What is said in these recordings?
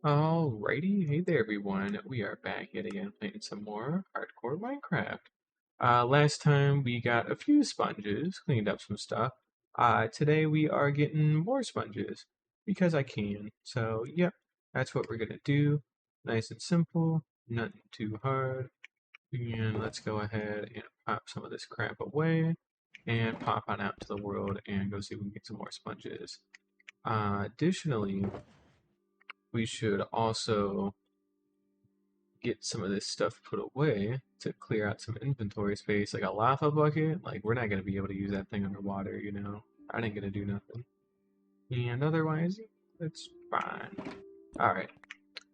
Alrighty, hey there everyone. We are back yet again playing some more hardcore Minecraft. Last time we got a few sponges, cleaned up some stuff. Today we are getting more sponges because I can. So, yep, that's what we're gonna do. Nice and simple, nothing too hard. And let's go ahead and pop some of this crap away and pop on out to the world and go see if we can get some more sponges. Additionally, we should also get some of this stuff put away to clear out some inventory space, like a lava bucket. Like, we're not going to be able to use that thing underwater, you know? I ain't going to do nothing. And otherwise, it's fine. Alright,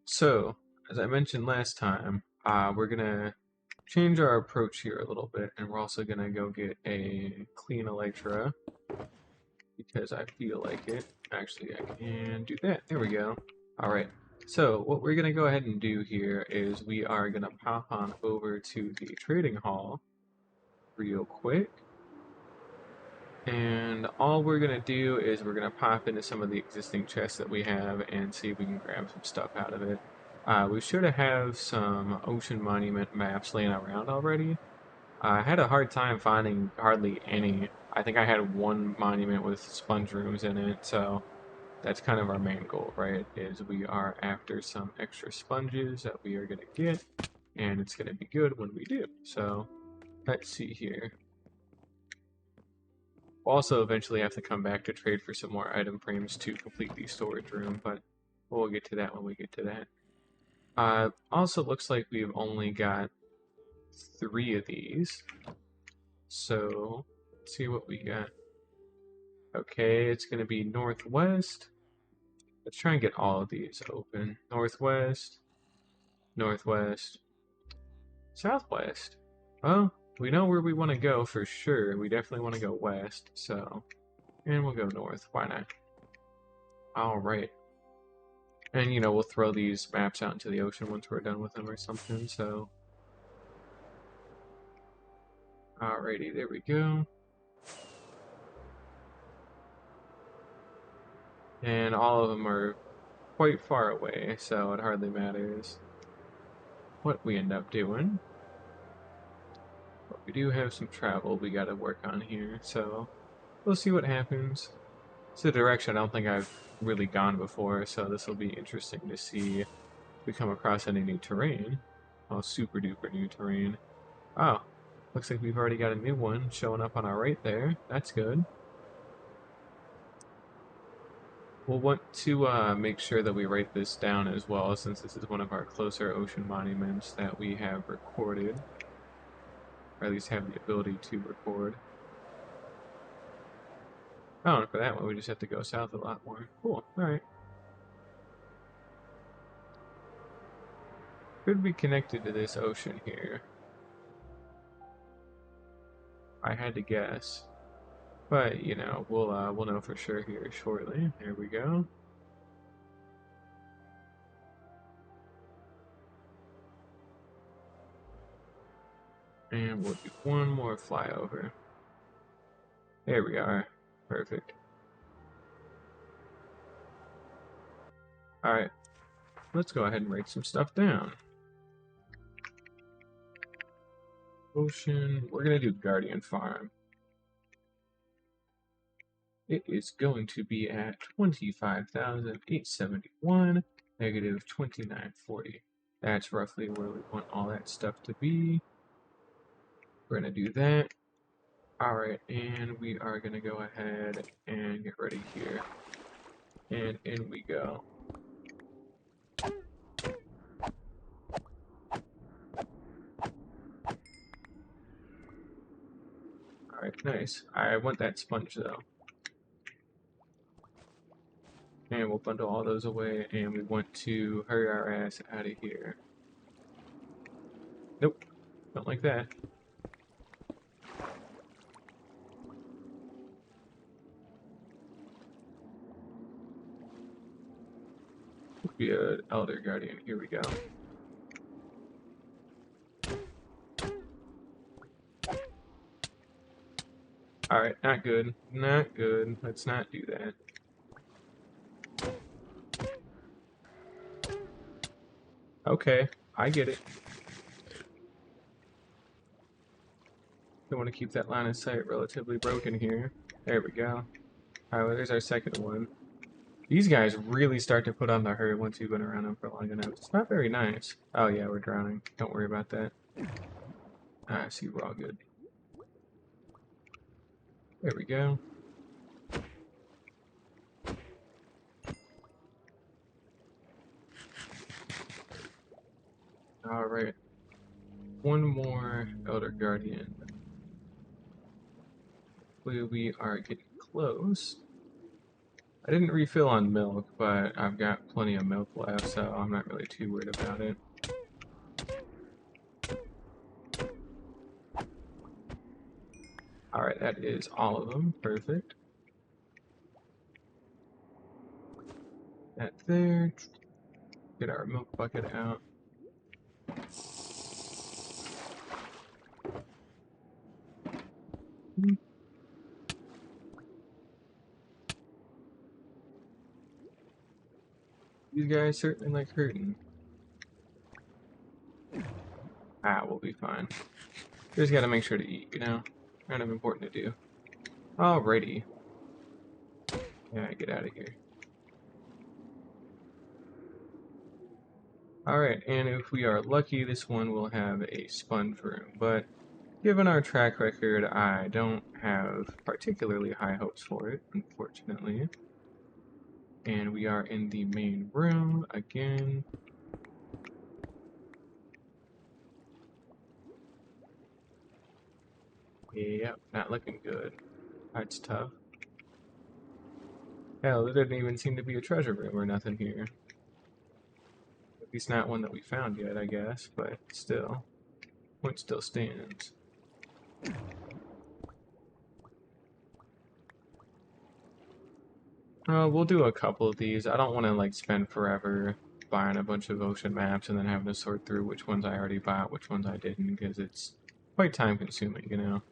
so, as I mentioned last time, we're going to change our approach here a little bit, and we're also going to go get a clean elytra, because I feel like it. Actually, I can do that. There we go. Alright, so what we're going to go ahead and do here is we are going to pop on over to the trading hall real quick. And all we're going to do is we're going to pop into some of the existing chests that we have and see if we can grab some stuff out of it. We should have some ocean monument maps laying around already. I had a hard time finding hardly any. I think I had one monument with sponge rooms in it, so that's kind of our main goal, right? Is we are after some extra sponges that we are going to get, and it's going to be good when we do. So let's see here. We'll also eventually have to come back to trade for some more item frames to complete the storage room, but we'll get to that when we get to that. Also looks like we've only got 3 of these. So let's see what we got. Okay, it's going to be northwest. Let's try and get all of these open. Northwest, northwest, southwest. Well, we know where we want to go for sure. We definitely want to go west, so. And we'll go north. Why not? Alright. And, you know, we'll throw these maps out into the ocean once we're done with them or something, so. Alrighty, there we go. And all of them are quite far away, so it hardly matters what we end up doing. But we do have some travel we gotta work on here, so we'll see what happens. It's a direction I don't think I've really gone before, so this will be interesting to see if we come across any new terrain. Oh, super duper new terrain. Oh, looks like we've already got a new one showing up on our right there. That's good. We'll want to make sure that we write this down as well, since this is one of our closer ocean monuments that we have recorded, or at least have the ability to record. Oh, and for that one, we just have to go south a lot more. Cool, alright. Could be connected to this ocean here. I had to guess. But, you know, we'll know for sure here shortly. There we go. And we'll do one more flyover. There we are. Perfect. Alright, let's go ahead and write some stuff down. Ocean, we're going to do Guardian Farm. It is going to be at 25,871, negative 2940. That's roughly where we want all that stuff to be. We're going to do that. Alright, and we are going to go ahead and get ready here. And in we go. Alright, nice. I want that sponge though. And we'll bundle all those away, and we want to hurry our ass out of here. Nope, don't like that. Could be an Elder Guardian. Here we go. Alright, not good. Not good. Let's not do that. Okay, I get it. We want to keep that line of sight relatively broken here. There we go. Alright, well, there's our second one. These guys really start to put on the hurt once you've been around them for long enough. It's not very nice. Oh yeah, we're drowning. Don't worry about that. Ah, see, we're all good. There we go. Alright. One more Elder Guardian. We are getting close. I didn't refill on milk, but I've got plenty of milk left, so I'm not really too worried about it. Alright, that is all of them. Perfect. That there. Get our milk bucket out. These guys certainly like hurting. Ah, we'll be fine. Just gotta make sure to eat, you know? Kind of important to do. Alrighty. Yeah, get out of here. Alright, and if we are lucky, this one will have a sponge room, but given our track record, I don't have particularly high hopes for it, unfortunately. And we are in the main room again. Yep, not looking good. That's tough. Hell, there didn't even seem to be a treasure room or nothing here. At least not one that we found yet, I guess, but still. Point still stands. We'll do a couple of these. I don't want to like spend forever buying a bunch of ocean maps and then having to sort through which ones I already bought, which ones I didn't, because it's quite time consuming, you know.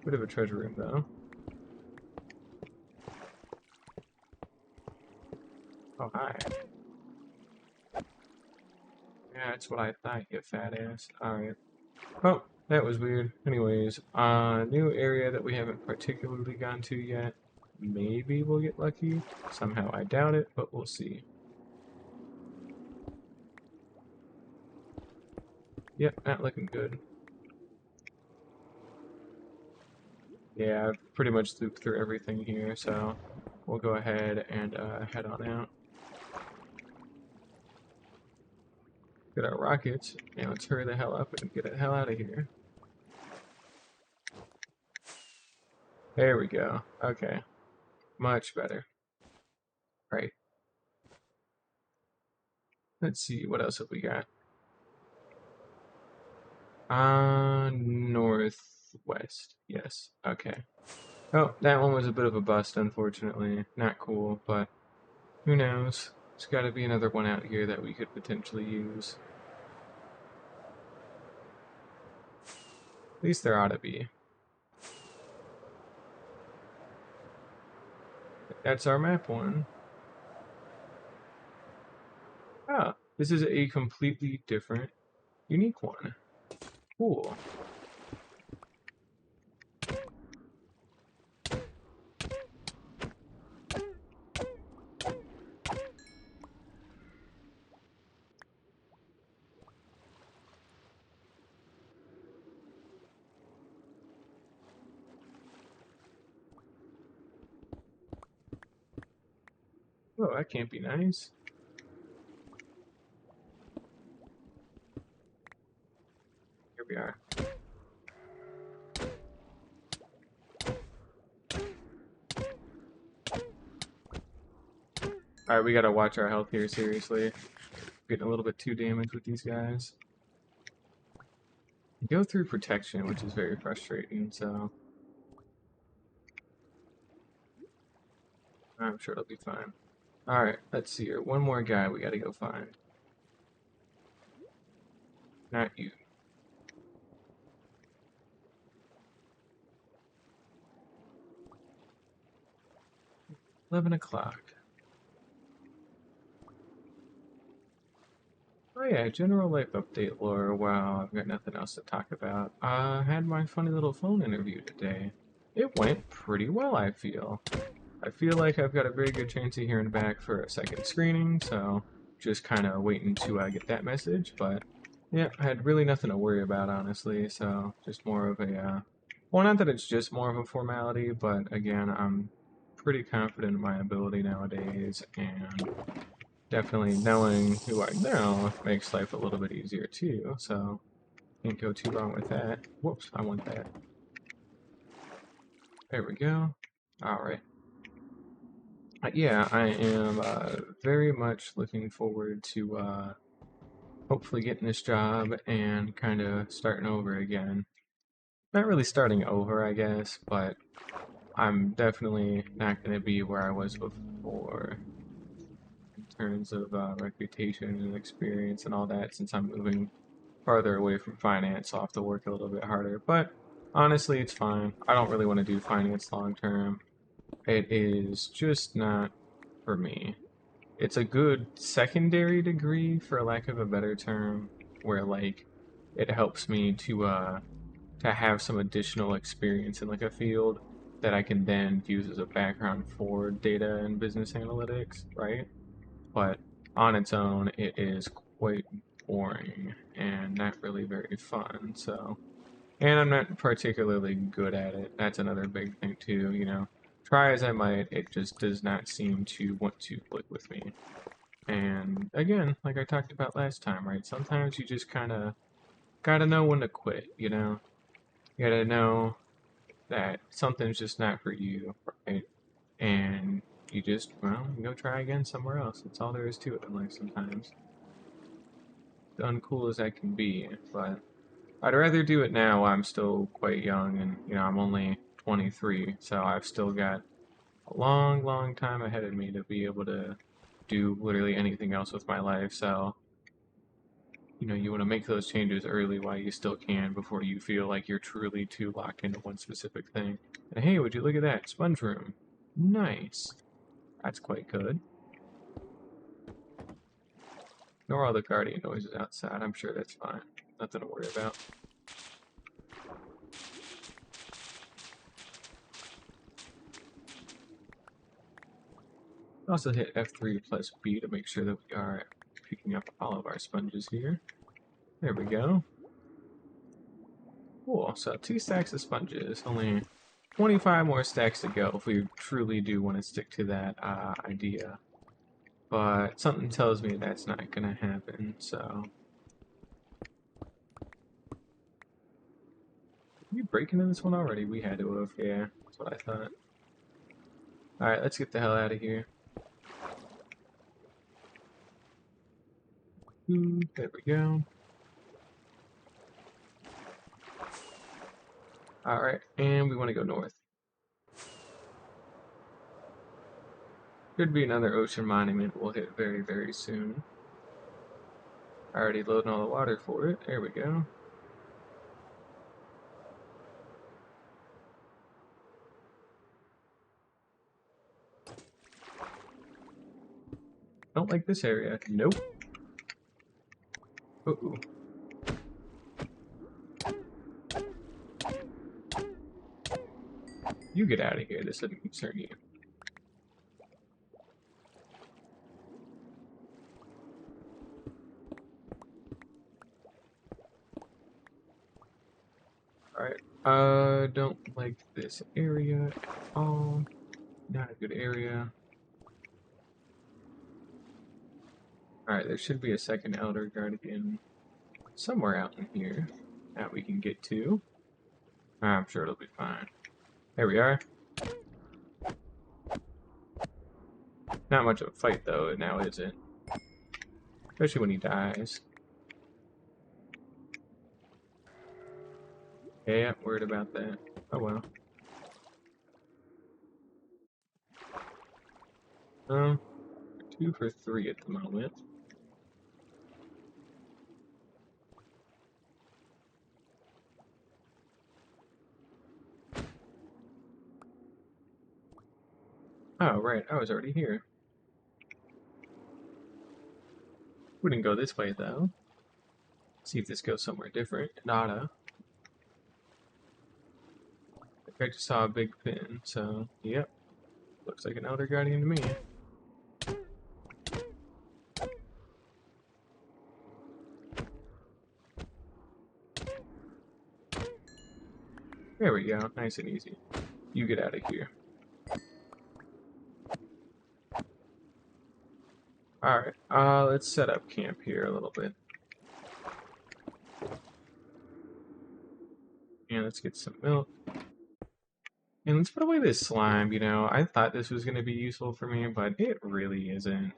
Bit of a treasure room though. Oh hi. Yeah, that's what I thought, you fat ass. Alright. Oh, that was weird. Anyways, new area that we haven't particularly gone to yet. Maybe we'll get lucky. Somehow I doubt it, but we'll see. Yep, not looking good. Yeah, I've pretty much looped through everything here, so we'll go ahead and head on out. Get our rockets, and let's hurry the hell up and get the hell out of here. There we go. Okay. Much better. Right. Let's see, what else have we got? Northwest. Yes. Okay. Oh, that one was a bit of a bust, unfortunately. Not cool, but who knows? There's got to be another one out here that we could potentially use. At least there ought to be. That's our map one. Ah, this is a completely different, unique one. Cool. Oh, that can't be nice. Here we are. Alright, we gotta watch our health here, seriously. Getting a little bit too damaged with these guys. We go through protection, which is very frustrating, so I'm sure it'll be fine. Alright, let's see here. One more guy we gotta go find. Not you. 11 o'clock. yeah, general life update lore. Wow, I've got nothing else to talk about. I had my funny little phone interview today. It went pretty well, I feel. I feel like I've got a very good chance of hearing back for a second screening, so just kind of waiting to get that message. But yeah, I had really nothing to worry about, honestly. So just more of a, well, not that it's just more of a formality, but again, I'm pretty confident in my ability nowadays, and definitely knowing who I know makes life a little bit easier too. So can't go too wrong with that. Whoops, I want that. There we go. All right. Yeah, I am very much looking forward to hopefully getting this job and kind of starting over again. Not really starting over, I guess, but I'm definitely not going to be where I was before in terms of reputation and experience and all that, since I'm moving farther away from finance. So I'll have to work a little bit harder. But honestly, it's fine. I don't really want to do finance long term. It is just not for me. It's a good secondary degree, for lack of a better term, where like it helps me to have some additional experience in like a field that I can then use as a background for data and business analytics, right? But on its own, it is quite boring and not really very fun. So, and I'm not particularly good at it. That's another big thing too. Try as I might, it just does not seem to want to click with me. And again, like I talked about last time, right? Sometimes you just kind of gotta know when to quit, you know? You gotta know that something's just not for you, right? And you just, well, go try again somewhere else. That's all there is to it in life sometimes. As uncool as that can be, but I'd rather do it now while I'm still quite young and, I'm only 23, so I've still got a long, long time ahead of me to be able to do literally anything else with my life, so you want to make those changes early while you still can before you feel like you're truly too locked into one specific thing. And hey, would you look at that? Sponge room. Nice. That's quite good. Ignore all the guardian noises outside. I'm sure that's fine. Nothing to worry about. Also hit F3 plus B to make sure that we are picking up all of our sponges here. There we go. Cool, so 2 stacks of sponges. Only 25 more stacks to go if we truly do want to stick to that idea. But something tells me that's not gonna happen, so... Did we break into this one already? We had to have, yeah. That's what I thought. Alright, let's get the hell out of here. There we go. Alright, and we want to go north. Could be another ocean monument we'll hit very, very soon. Already loading all the water for it. There we go. Don't like this area. Nope. Uh-oh. You get out of here. This doesn't concern you. Alright. Don't like this area at all. Not a good area. Alright, there should be a second Elder Guardian somewhere out in here that we can get to. I'm sure it'll be fine. There we are. Not much of a fight, though, now is it? Especially when he dies. Yeah, worried about that. Oh well. Um, 2 for 3 at the moment. Oh, right, I was already here. We didn't go this way though. See if this goes somewhere different. Nada. I just saw a big pin, so yep. Looks like an Elder Guardian to me. There we go. Nice and easy. You get out of here. Alright, let's set up camp here a little bit. And let's get some milk. And let's put away this slime, you know. I thought this was going to be useful for me, but it really isn't.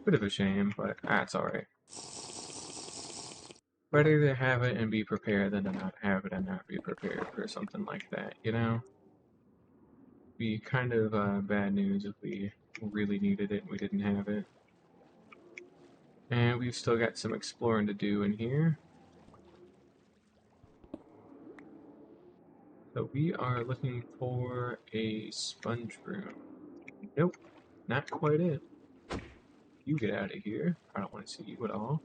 Bit of a shame, but that's alright. Better to have it and be prepared than to not have it and not be prepared for something like that, you know? Be kind of bad news if we really needed it and we didn't have it. And we've still got some exploring to do in here. So we are looking for a sponge room. Nope, not quite it. You get out of here. I don't want to see you at all.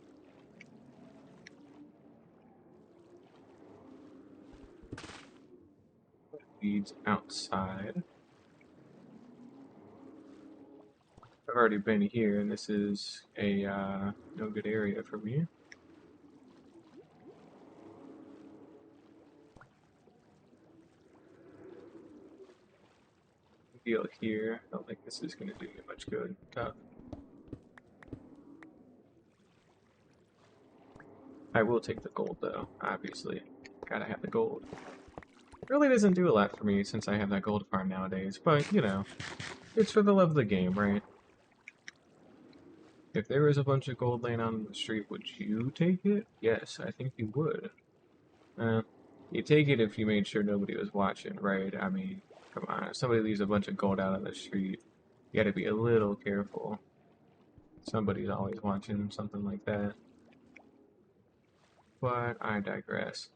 Leads outside. I've already been here, and this is a no good area for me. Deal here. I don't think this is going to do me much good. Tough. I will take the gold, though, obviously. Gotta have the gold. Really doesn't do a lot for me since I have that gold farm nowadays, but, you know, it's for the love of the game, right? If there was a bunch of gold laying on the street, would you take it? Yes, I think you would. You take it if you made sure nobody was watching, right? I mean, come on, if somebody leaves a bunch of gold out on the street, you gotta be a little careful. Somebody's always watching something like that. But I digress.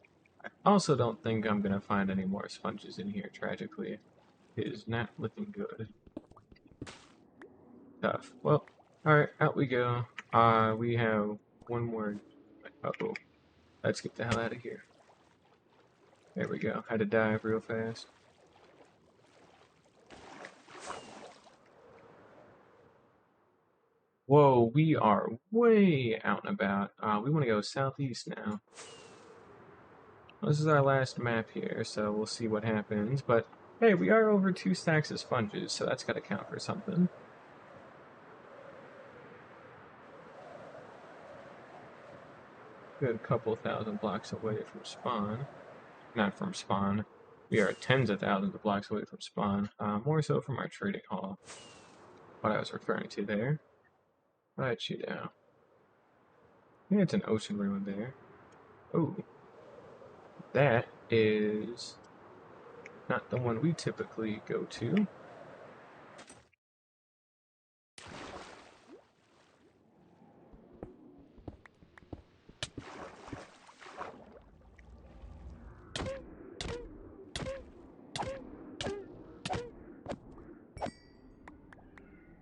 I also don't think I'm gonna find any more sponges in here, tragically. It is not looking good. Tough. Well, alright, out we go. We have one more. Uh-oh. Let's get the hell out of here. There we go. Had to dive real fast. Whoa, we are way out and about. We want to go southeast now. This is our last map here, so we'll see what happens. But hey, we are over 2 stacks of sponges, so that's got to count for something. Good couple thousand blocks away from spawn. Not from spawn. We are tens of thousands of blocks away from spawn. More so from our trading hall. What I was referring to there. Let you down. Yeah, it's an ocean ruin there. Oh, that is not the one we typically go to.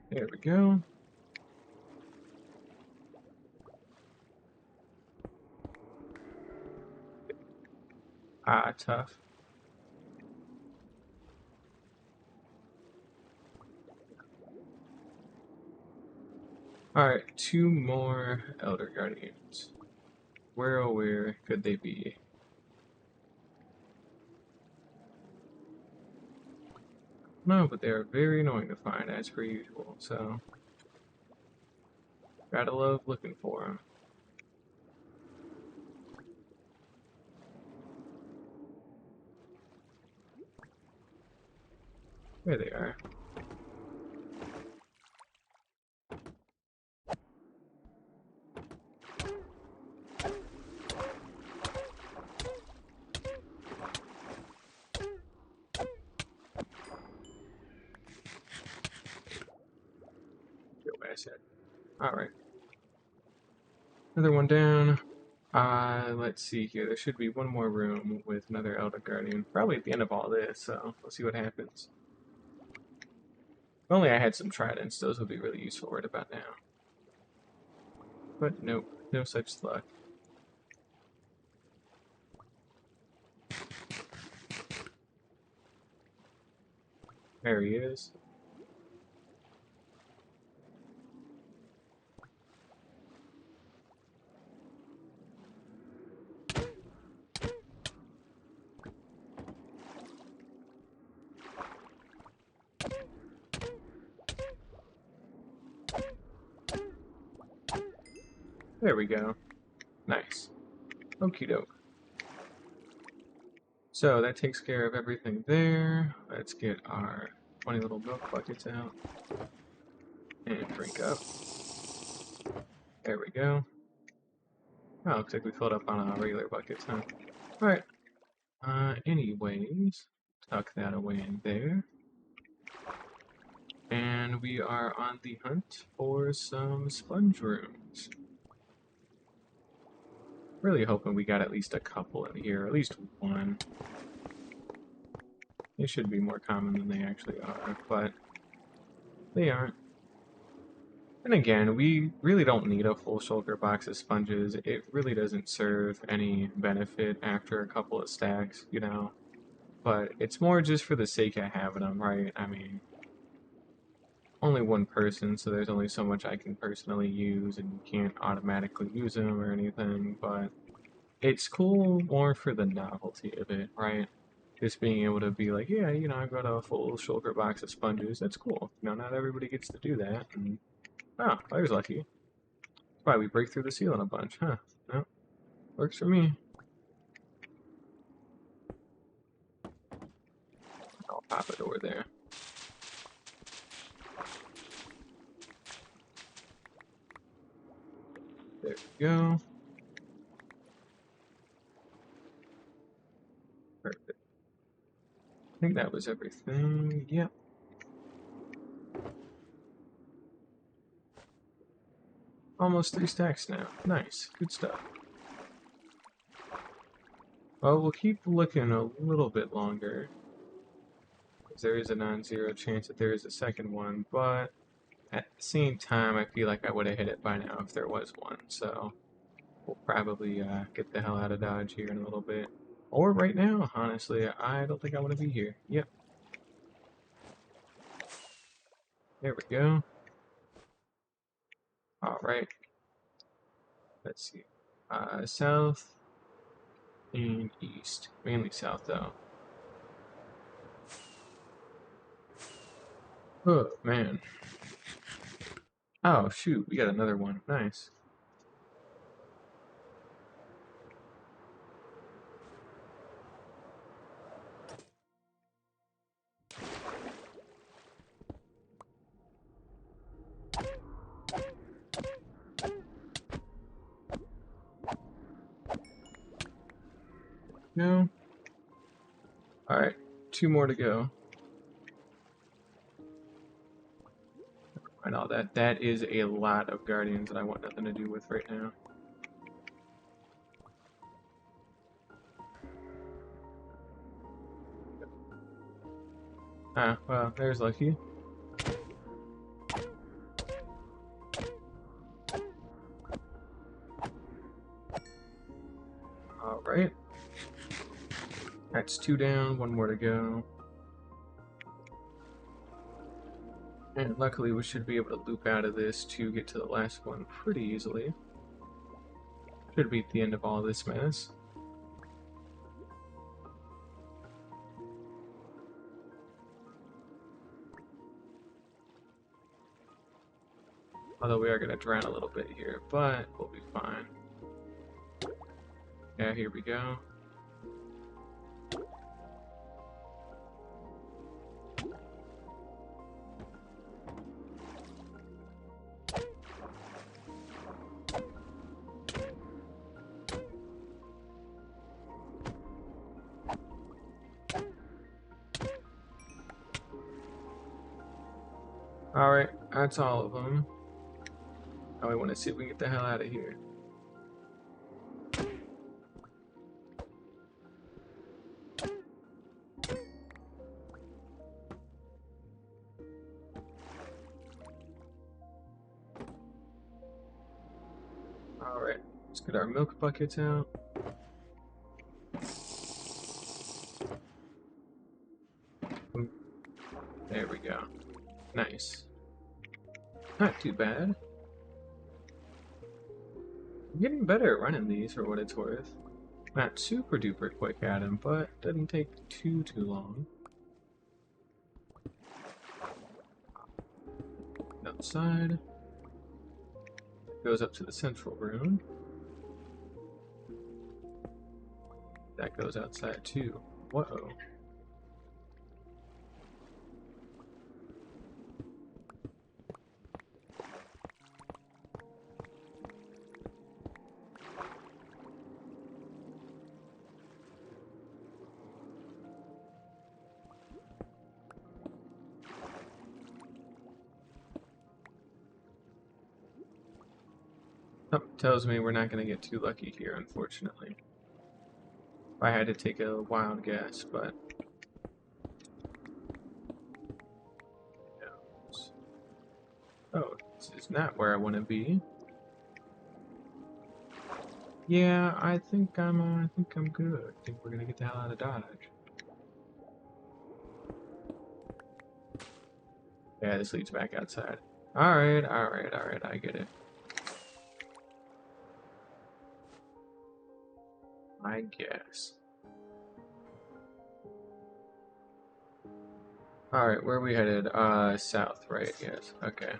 There we go. Tough. Alright, 2 more Elder Guardians. Where oh where could they be? No, but they are very annoying to find as per usual, so gotta love looking for them. There they are. Go ass head. Alright. Another one down. Let's see here. There should be one more room with another Elder Guardian. Probably at the end of all this, so we'll see what happens. If only I had some tridents, those would be really useful right about now. But nope, no such luck. There he is. There we go. Nice. Okie doke. So that takes care of everything there. Let's get our 20 little milk buckets out and drink up. There we go. Oh, looks like we filled up on our regular buckets, huh? Alright. Anyways, tuck that away in there. And we are on the hunt for some sponge rooms. Really hoping we got at least a couple in here, at least one. They should be more common than they actually are, but they aren't. And again, we really don't need a full shulker box of sponges. It really doesn't serve any benefit after a couple of stacks, you know? But it's more just for the sake of having them, right? I mean, only one person, so there's only so much I can personally use, and you can't automatically use them or anything, but it's cool more for the novelty of it, right? Just being able to be like, yeah, you know, I've got a full shulker box of sponges. That's cool. You know, not everybody gets to do that. And, oh, I was lucky. That's why we break through the ceiling a bunch, huh? No, works for me. I'll pop a door there. There we go. Perfect. I think that was everything. Yep. Almost 3 stacks now. Nice. Good stuff. Well, we'll keep looking a little bit longer, because there is a non-zero chance that there is a second one, but at the same time, I feel like I would have hit it by now if there was one, so we'll probably get the hell out of Dodge here in a little bit. Or right now, honestly, I don't think I want to be here. Yep, there we go. Alright, let's see. South and east. Mainly south, though. Oh, man. Oh, shoot, we got another one. Nice. No? Alright, 2 more to go. And all that. That is a lot of guardians that I want nothing to do with right now. Ah, well, there's lucky. Alright. That's 2 down, 1 more to go. And luckily we should be able to loop out of this to get to the last one pretty easily. Should be at the end of all this mess. Although we are going to drown a little bit here, but we'll be fine. Yeah, here we go. Alright, that's all of them. Now we want to see if we can get the hell out of here. Let's get our milk buckets out. Boom. There we go. Nice. Not too bad. I'm getting better at running these for what it's worth. Not super duper quick at them, but doesn't take too long. Outside. Goes up to the central room. That goes outside too. Whoa. Something tells me we're not going to get too lucky here, unfortunately. I had to take a wild guess, but... Oh, this is not where I want to be. Yeah, I think I'm good. I think we're gonna get the hell out of Dodge. Yeah, this leads back outside. Alright, I get it. I guess. Alright, where are we headed? South, right? Yes, okay.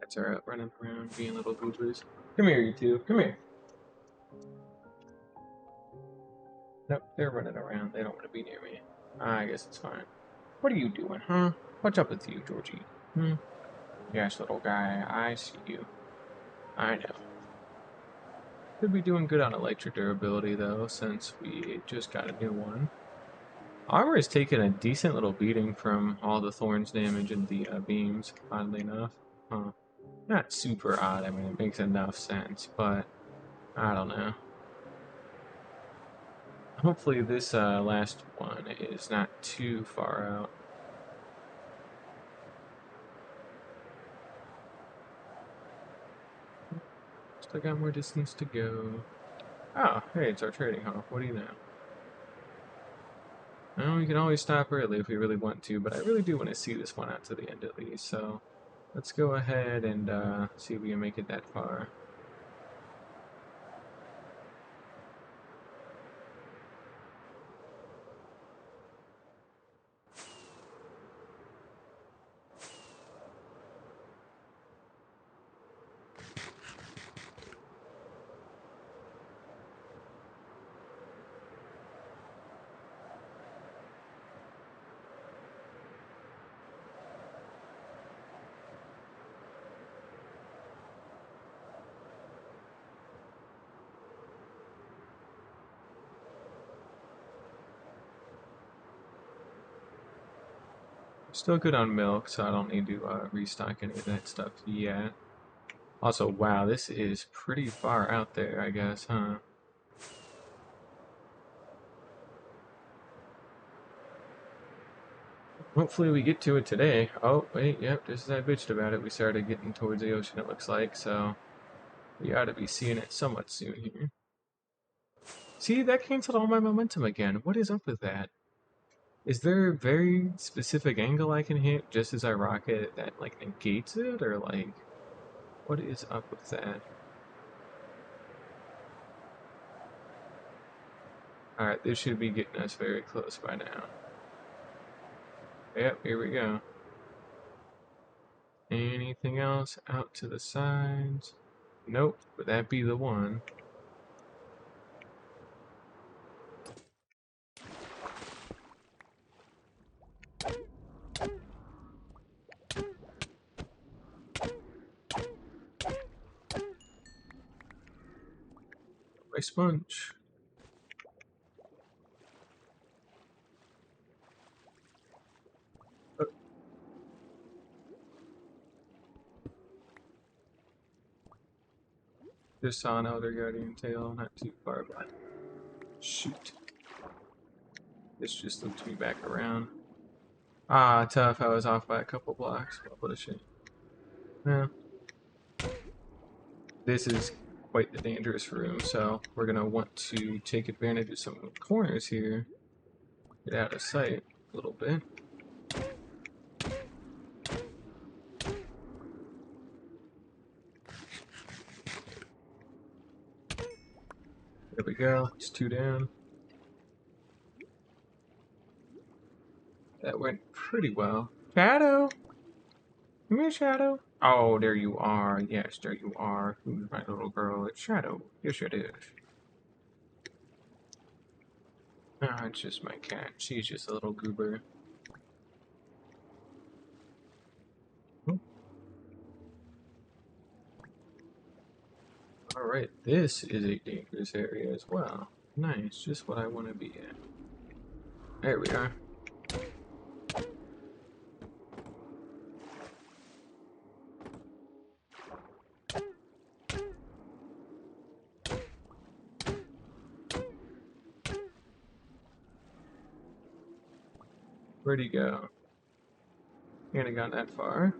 Cats are out running around, being little goobers. Come here, you two. Come here. Nope, they're running around. They don't want to be near me. I guess it's fine. What are you doing, huh? What's up with you, Georgie? Hmm? Yes, little guy, I see you. I know. Could be doing good on electric durability, though, since we just got a new one. Armor has taken a decent little beating from all the thorns damage and the beams, oddly enough. Huh. Not super odd, I mean, it makes enough sense, but I don't know. Hopefully this last one is not too far out. Still got more distance to go. Oh, hey, it's our trading hall. What do you know? Well, we can always stop early if we really want to, but I really do want to see this one out to the end at least, so let's go ahead and see if we can make it that far. Still good on milk, so I don't need to restock any of that stuff yet. Also, wow, this is pretty far out there, I guess, huh? Hopefully we get to it today. Oh, wait, yep, just as I bitched about it, we started getting towards the ocean, it looks like, so we ought to be seeing it somewhat soon here. See, that canceled all my momentum again. What is up with that? Is there a very specific angle I can hit just as I rocket that, like, negates it? Or, like, what is up with that? Alright, this should be getting us very close by now. Yep, here we go. Anything else out to the sides? Nope, but that'd be the one. My sponge. Oh, just saw an Elder Guardian tail, not too far by. Shoot. This just looped me back around. Ah, tough. I was off by a couple blocks. What a shame. Yeah. this is quite the dangerous room, so we're gonna want to take advantage of some corners here, get out of sight a little bit. There we go, it's 2 down. That went pretty well. Shadow! Come here, Shadow. Oh, there you are. Yes, there you are. Who's my little girl? It's Shadow. Yes, it is. Ah, it's just my cat. She's just a little goober. Oh, alright, this is a dangerous area as well. Nice, just what I want to be in. There we are. Where'd he go? He hadn't gone that far.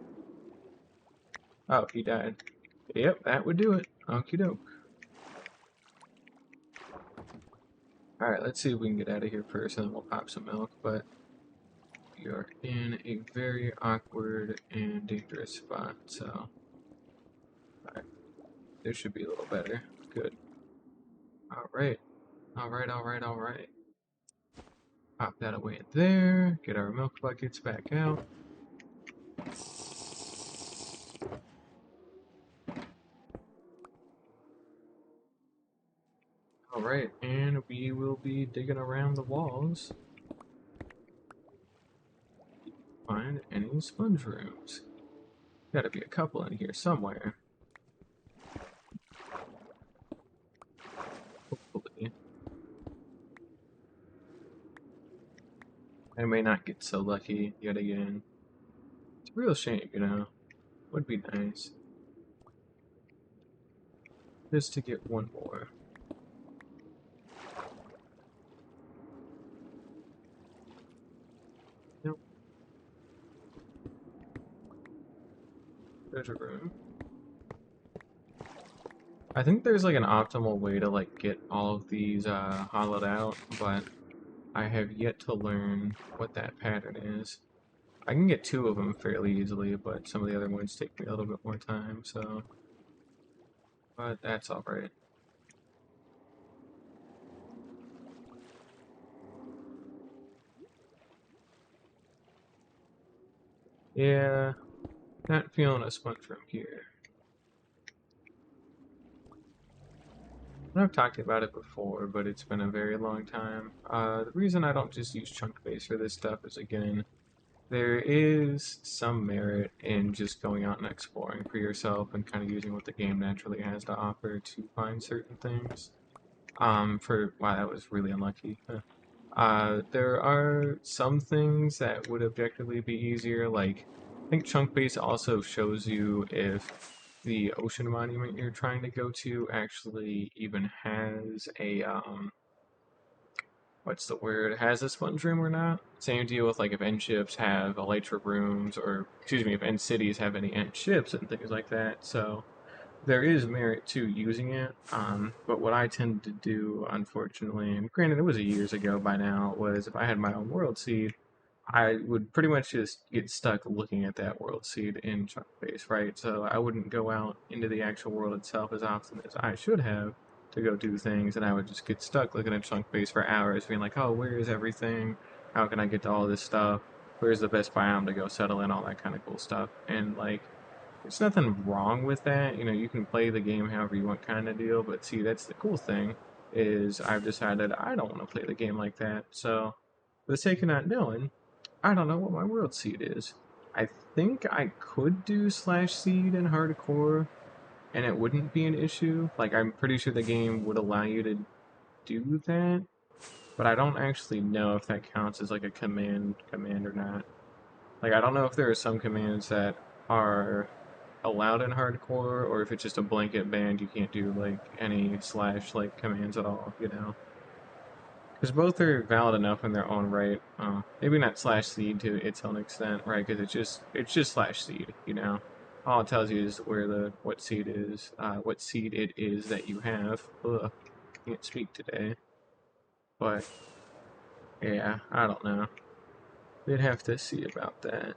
Oh, he died. Yep, that would do it. Okie doke. Alright, let's see if we can get out of here first, and then we'll pop some milk, but we are in a very awkward and dangerous spot, so... Alright, this should be a little better. Good. Alright. Alright. Pop that away there, get our milk buckets back out. Alright, and we will be digging around the walls. Find any sponge rooms. Gotta be a couple in here somewhere. Hopefully. I may not get so lucky yet again. It's a real shame, you know. Would be nice. Just to get one more. Nope. There's a room. I think there's like an optimal way to like get all of these hollowed out, but I have yet to learn what that pattern is. I can get 2 of them fairly easily, but some of the other ones take me a little bit more time, so... But that's alright. Yeah, not feeling a sponge from here. I've talked about it before, but it's been a very long time. The reason I don't just use chunk base for this stuff is, again, there is some merit in just going out and exploring for yourself and kind of using what the game naturally has to offer to find certain things. Wow, that was really unlucky. There are some things that would objectively be easier, like, I think chunk base also shows you if the ocean monument you're trying to go to actually even has a, what's the word, has a sponge room or not. Same deal with, like, if end ships have elytra rooms, or, excuse me, if end cities have any end ships and things like that, so there is merit to using it, but what I tend to do, unfortunately, and granted it was years ago by now, was if I had my own world seed, I would pretty much just get stuck looking at that world seed in chunk base, right? So I wouldn't go out into the actual world itself as often as I should have to go do things, and I would just get stuck looking at chunk base for hours, being like, oh, where is everything? How can I get to all this stuff? Where's the best biome to go settle in? All that kind of cool stuff. And, like, there's nothing wrong with that. You know, you can play the game however you want kind of deal, but see, that's the cool thing, is I've decided I don't want to play the game like that. So, for the sake of not knowing, I don't know what my world seed is. I think I could do slash seed in hardcore, and it wouldn't be an issue. Like, I'm pretty sure the game would allow you to do that, but I don't actually know if that counts as like a command or not. Like, I don't know if there are some commands that are allowed in hardcore, or if it's just a blanket ban, you can't do like any slash like commands at all, you know? Because both are valid enough in their own right. Maybe not slash seed to its own extent, right? Because it's just slash seed, you know. All it tells you is where the what seed it is that you have. Ugh, can't speak today, but yeah, I don't know. We'd have to see about that.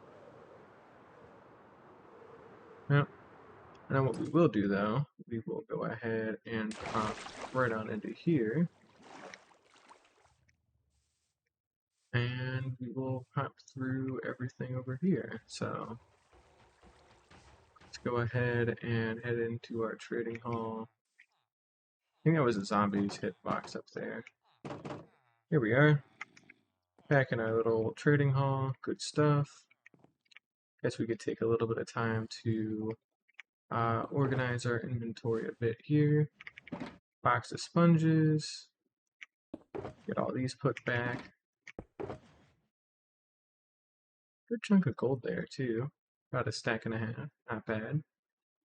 Yep. Now what we will do though, we will go ahead and pop right on into here, and we will pop through everything over here. So let's go ahead and head into our trading hall. I think that was a zombies hitbox up there. Here we are, back in our little trading hall. Good stuff. Guess we could take a little bit of time to organize our inventory a bit here. Box of sponges. Get all these put back. Good chunk of gold there too. About a stack and a half. Not bad.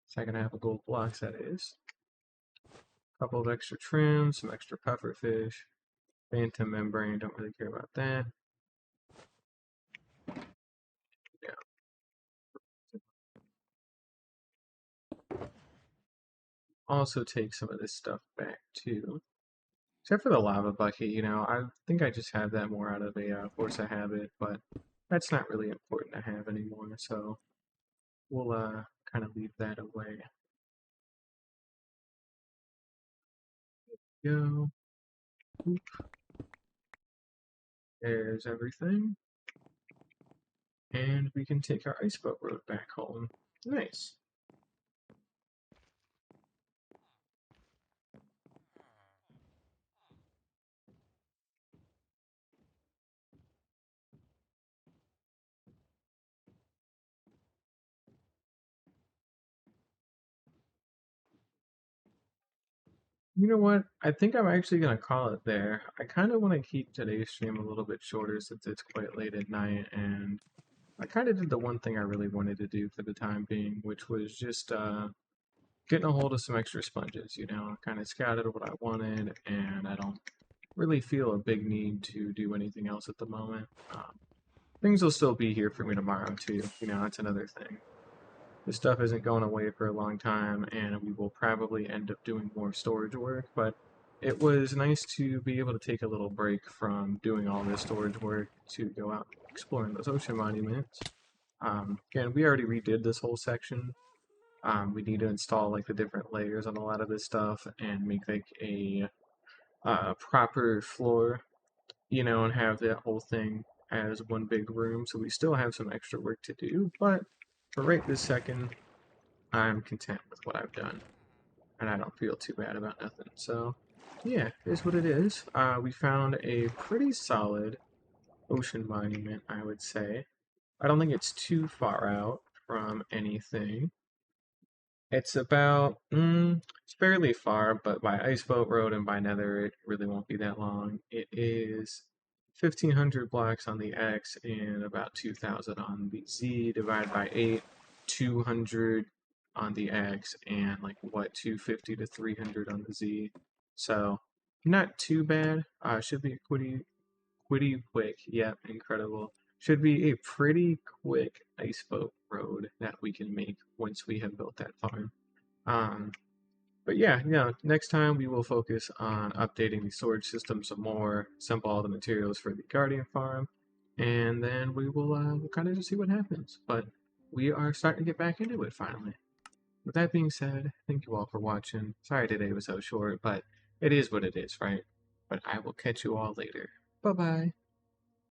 Stack and a half of gold blocks, that is. Couple of extra trims, some extra puffer fish. Phantom membrane, don't really care about that. Yeah. Also take some of this stuff back too. Except for the lava bucket, you know, I think I just have that more out of a force of habit, but that's not really important to have anymore, so we'll kind of leave that away. Go. Oop, there's everything. And we can take our ice boat road back home. Nice. You know what? I think I'm actually going to call it there. I kind of want to keep today's stream a little bit shorter since it's quite late at night, and I kind of did the one thing I really wanted to do for the time being, which was just getting a hold of some extra sponges. You know, I kind of scouted what I wanted, and I don't really feel a big need to do anything else at the moment. Things will still be here for me tomorrow, too. You know, that's another thing. This stuff isn't going away for a long time, and we will probably end up doing more storage work, but it was nice to be able to take a little break from doing all this storage work to go out exploring those ocean monuments. Again, we already redid this whole section. We need to install like the different layers on a lot of this stuff and make like a proper floor, you know, and have that whole thing as one big room. So we still have some extra work to do, but for right this second, I'm content with what I've done, and I don't feel too bad about nothing. So, yeah, here's what it is. We found a pretty solid ocean monument, I would say. I don't think it's too far out from anything. It's about, it's fairly far, but by Iceboat Road and by Nether, it really won't be that long. It is 1,500 blocks on the X and about 2,000 on the Z, divided by 8, 200 on the X, and like, what, 250 to 300 on the Z. So, not too bad. Should be pretty quick. Yep, incredible. Should be a pretty quick Iceboat Road that we can make once we have built that farm. Um, but yeah, next time we will focus on updating the storage system some more, assemble all the materials for the Guardian farm, and then we will we'll kind of just see what happens. But we are starting to get back into it finally. With that being said, thank you all for watching. Sorry today was so short, but it is what it is, right? But I will catch you all later. Bye bye.